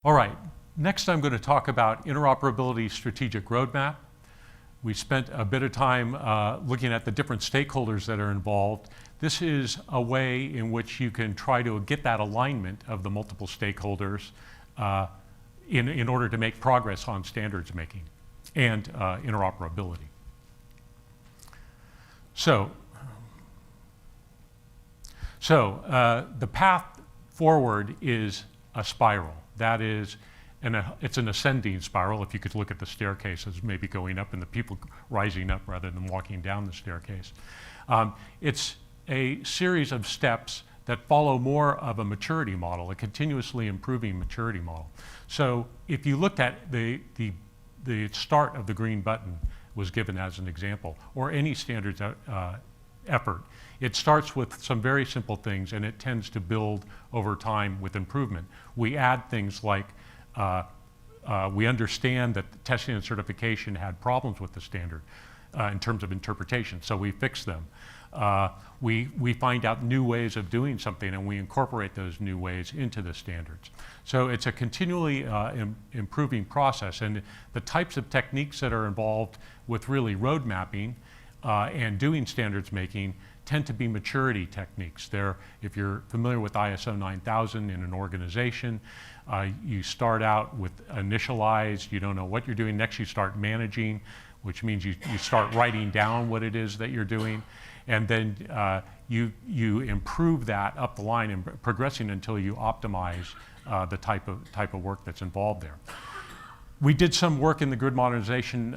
All right, next I'm going to talk about interoperability strategic roadmap. We spent a bit of time looking at the different stakeholders that are involved. This is a way in which you can try to get that alignment of the multiple stakeholders in order to make progress on standards making and interoperability. So the path forward is a spiral. That is, it's an ascending spiral, if you could look at the staircases, maybe going up and the people rising up rather than walking down the staircase. It's a series of steps that follow more of a maturity model, a continuously improving maturity model. So if you looked at the start of the green button was given as an example, or any standards effort, it starts with some very simple things and it tends to build over time with improvement. We add things like we understand that the testing and certification had problems with the standard in terms of interpretation, so we fix them. We find out new ways of doing something and we incorporate those new ways into the standards. So it's a continually improving process, and the types of techniques that are involved with really road mapping and doing standards making tend to be maturity techniques. If you're familiar with ISO 9000 in an organization, you start out with initialized, you don't know what you're doing. Next you start managing, which means you start writing down what it is that you're doing. And then you improve that up the line and progressing until you optimize the type of work that's involved there. We did some work in the Grid Modernization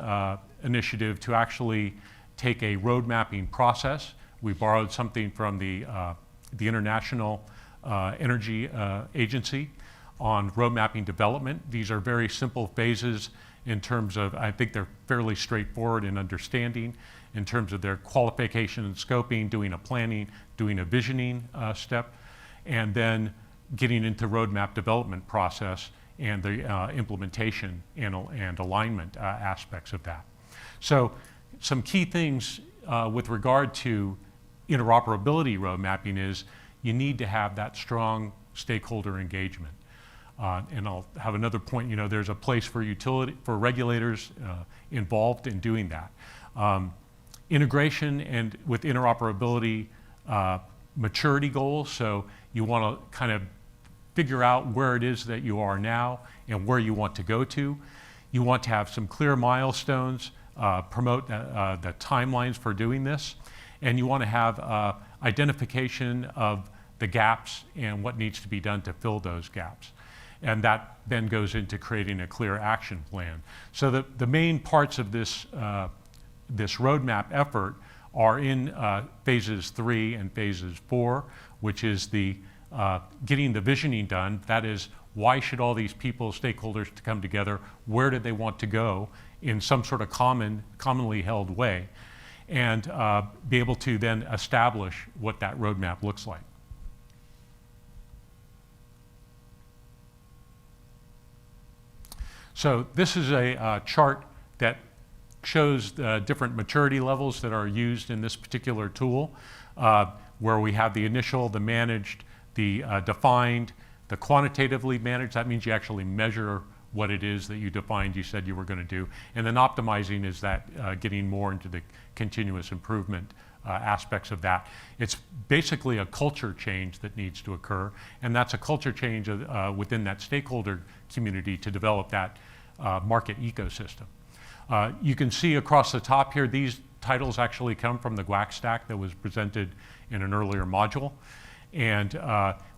Initiative to actually take a road mapping process. We borrowed something from the International Energy Agency on road mapping development. These are very simple phases in terms of, I think they're fairly straightforward in understanding, in terms of their qualification and scoping, doing a planning, doing a visioning step, and then getting into roadmap development process and the implementation and alignment aspects of that. So some key things with regard to interoperability road mapping is you need to have that strong stakeholder engagement. And I'll have another point, there's a place for regulators involved in doing that. Integration and with interoperability maturity goals, so you want to kind of figure out where it is that you are now and where you want to go to. You want to have some clear milestones, promote the timelines for doing this, and you want to have identification of the gaps and what needs to be done to fill those gaps. And that then goes into creating a clear action plan. So the main parts of this roadmap effort are in phases 3 and phases 4, which is the getting the visioning done. That is, why should all these people, stakeholders, to come together? Where do they want to go in some sort of commonly held way? And be able to then establish what that roadmap looks like. So this is a chart that shows the different maturity levels that are used in this particular tool, where we have the initial, the managed, the defined, the quantitatively managed. That means you actually measure what it is that you defined, you said you were going to do. And then optimizing is that getting more into the continuous improvement aspects of that. It's basically a culture change that needs to occur, and that's a culture change within that stakeholder community to develop that market ecosystem. You can see across the top here, these titles actually come from the GWAC stack that was presented in an earlier module. And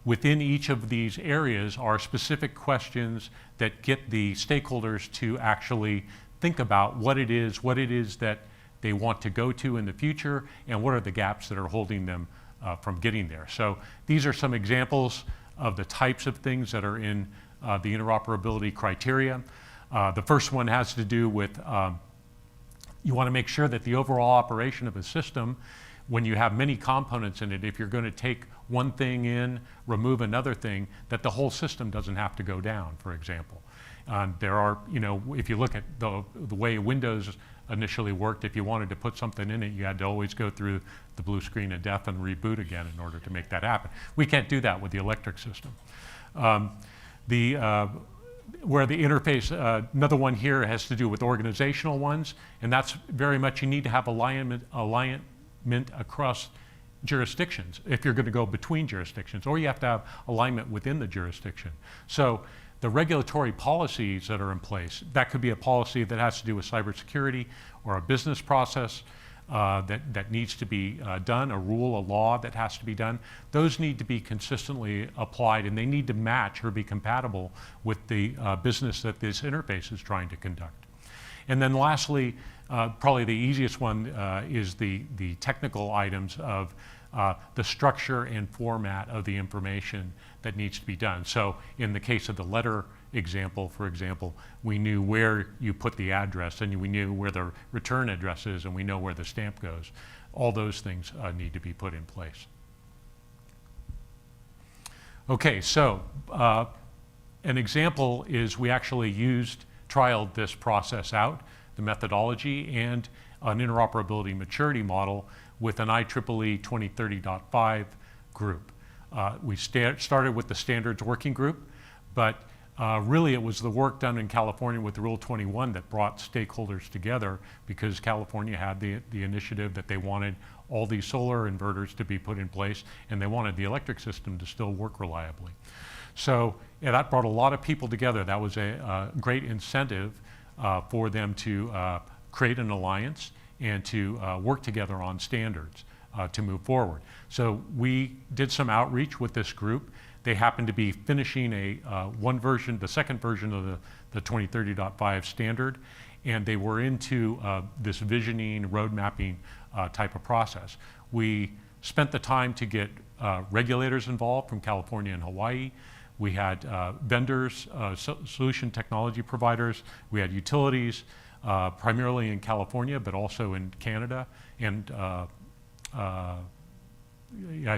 within each of these areas are specific questions that get the stakeholders to actually think about what it is that they want to go to in the future, and what are the gaps that are holding them from getting there. So these are some examples of the types of things that are in the interoperability criteria. The first one has to do with you want to make sure that the overall operation of a system, when you have many components in it, if you're going to take one thing in, remove another thing, that the whole system doesn't have to go down, for example. There are, if you look at the way Windows initially worked, if you wanted to put something in it, you had to always go through the blue screen of death and reboot again in order to make that happen. We can't do that with the electric system. where the interface, another one here has to do with organizational ones, and that's very much you need to have alignment across jurisdictions if you're going to go between jurisdictions, or you have to have alignment within the jurisdiction. So the regulatory policies that are in place, that could be a policy that has to do with cybersecurity or a business process that needs to be done, a rule, a law that has to be done. Those need to be consistently applied, and they need to match or be compatible with the business that this interface is trying to conduct. And then lastly, probably the easiest one is the technical items of the structure and format of the information that needs to be done. So in the case of the letter example, for example, we knew where you put the address, and we knew where the return address is, and we know where the stamp goes. All those things need to be put in place. Okay, so an example is we actually trialed this process out, the methodology, and an interoperability maturity model with an IEEE 2030.5 group. We started with the standards working group, but really it was the work done in California with Rule 21 that brought stakeholders together, because California had the initiative that they wanted all these solar inverters to be put in place, and they wanted the electric system to still work reliably. So that brought a lot of people together. That was a great incentive for them to create an alliance and to work together on standards to move forward. So we did some outreach with this group. They happened to be finishing the second version of the 2030.5 standard, and they were into this visioning, road mapping type of process. We spent the time to get regulators involved from California and Hawaii. We had vendors, solution technology providers. We had utilities, primarily in California, but also in Canada, and I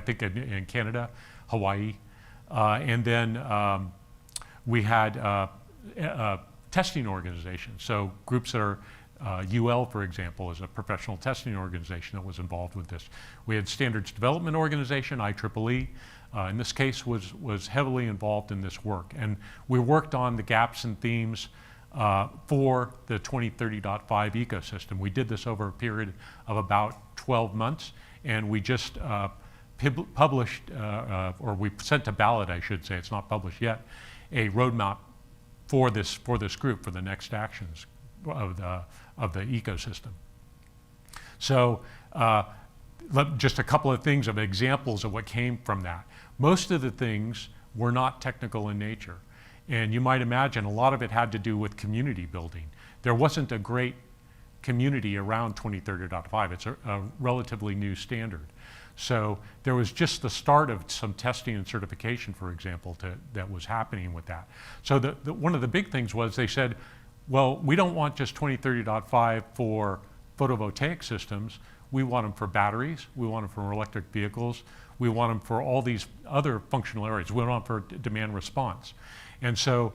think in Canada, Hawaii. And then we had testing organizations. So groups that are, UL, for example, is a professional testing organization that was involved with this. We had standards development organization, IEEE, in this case was heavily involved in this work. And we worked on the gaps and themes for the 2030.5 ecosystem. We did this over a period of about 12 months, and we just published, or we sent to ballot, I should say, it's not published yet, a roadmap for this group for the next actions of the ecosystem. So just a couple of things of examples of what came from that. Most of the things were not technical in nature. And you might imagine a lot of it had to do with community building. There wasn't a great community around 2030.5. It's a relatively new standard. So there was just the start of some testing and certification, for example, that was happening with that. So one of the big things was they said, well, we don't want just 2030.5 for photovoltaic systems. We want them for batteries. We want them for electric vehicles. We want them for all these other functional areas. We want them for demand response. And so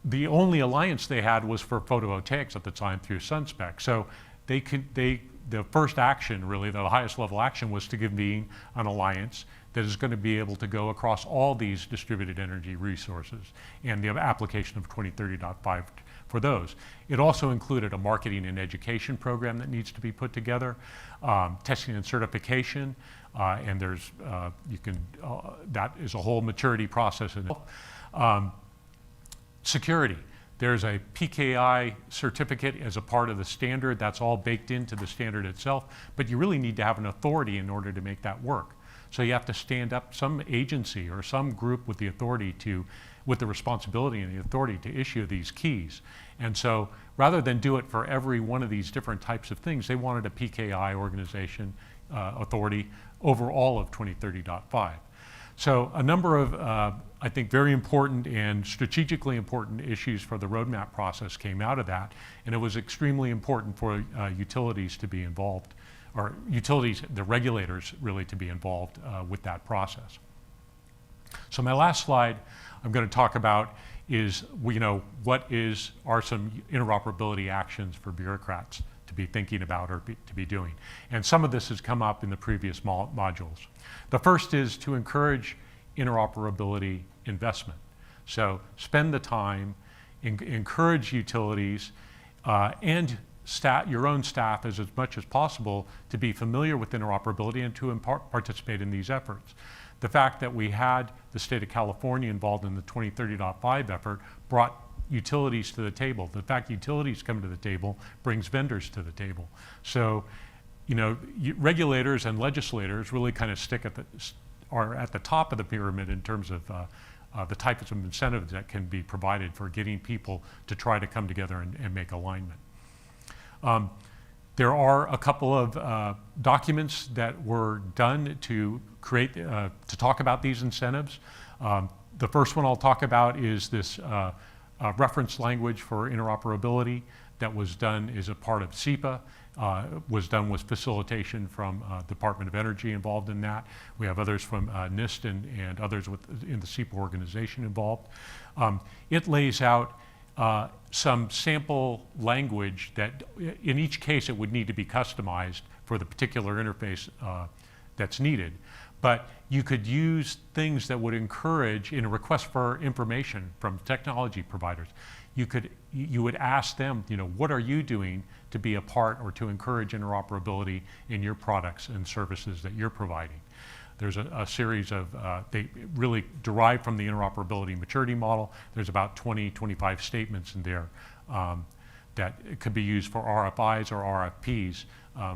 the only alliance they had was for photovoltaics at the time through SunSpec. So the first action, really, the highest level action, was to convene an alliance that is going to be able to go across all these distributed energy resources and the application of 2030.5 for those. It also included a marketing and education program that needs to be put together, testing and certification, and there's, that is a whole maturity process in itself. Security. There's a PKI certificate as a part of the standard. That's all baked into the standard itself, but you really need to have an authority in order to make that work. So you have to stand up some agency or some group with the authority with the responsibility and the authority to issue these keys. And so rather than do it for every one of these different types of things, they wanted a PKI organization authority over all of 2030.5. So a number of, I think, very important and strategically important issues for the roadmap process came out of that, and it was extremely important for utilities to be involved, or utilities, the regulators really, to be involved with that process. So my last slide I'm going to talk about is, what are some interoperability actions for bureaucrats to be thinking about or to be doing. And some of this has come up in the previous modules. The first is to encourage interoperability investment. So spend the time, encourage utilities and your own staff as much as possible to be familiar with interoperability and to participate in these efforts. The fact that we had the state of California involved in the 2030.5 effort brought utilities to the table. The fact utilities come to the table brings vendors to the table. So, regulators and legislators really kind of are at the top of the pyramid in terms of the types of incentives that can be provided for getting people to try to come together and make alignment. There are a couple of documents that were done to create, to talk about these incentives. The first one I'll talk about is this reference language for interoperability that was done as a part of SEPA, was done with facilitation from Department of Energy involved in that. We have others from NIST and others in the SEPA organization involved. It lays out some sample language that in each case it would need to be customized for the particular interface that's needed. But you could use things that would encourage, in a request for information from technology providers, you would ask them, what are you doing to be a part or to encourage interoperability in your products and services that you're providing? There's a series of, they really derive from the interoperability maturity model. There's about 20, 25 statements in there that could be used for RFIs or RFPs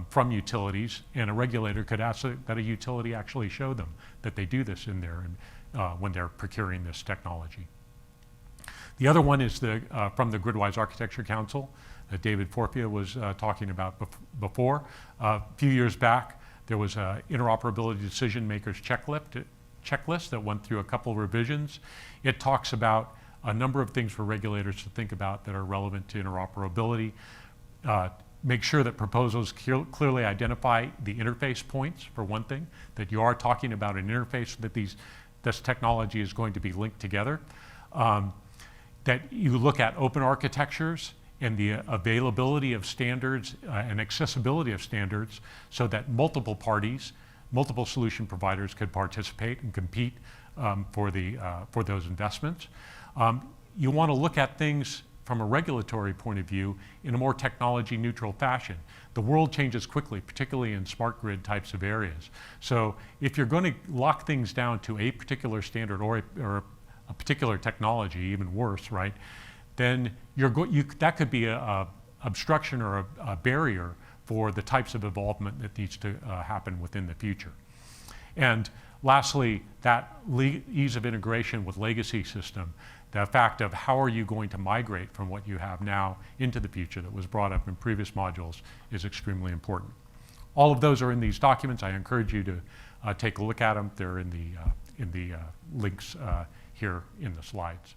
from utilities, and a regulator could ask that a utility actually show them that they do this in there when they're procuring this technology. The other one is from the Gridwise Architecture Council that David Forfia was talking about before. A few years back, there was an interoperability decision makers checklist that went through a couple of revisions. It talks about a number of things for regulators to think about that are relevant to interoperability. Make sure that proposals clearly identify the interface points, for one thing, that you are talking about an interface that this technology is going to be linked together. That you look at open architectures and the availability of standards and accessibility of standards so that multiple parties, multiple solution providers could participate and compete for those investments. You want to look at things from a regulatory point of view in a more technology neutral fashion. The world changes quickly, particularly in smart grid types of areas. So if you're going to lock things down to a particular standard or a particular technology, even worse, right? Then that could be an obstruction or a barrier for the types of involvement that needs to happen within the future. And lastly, that ease of integration with legacy system, the fact of how are you going to migrate from what you have now into the future that was brought up in previous modules is extremely important. All of those are in these documents. I encourage you to take a look at them. They're in the links here in the slides.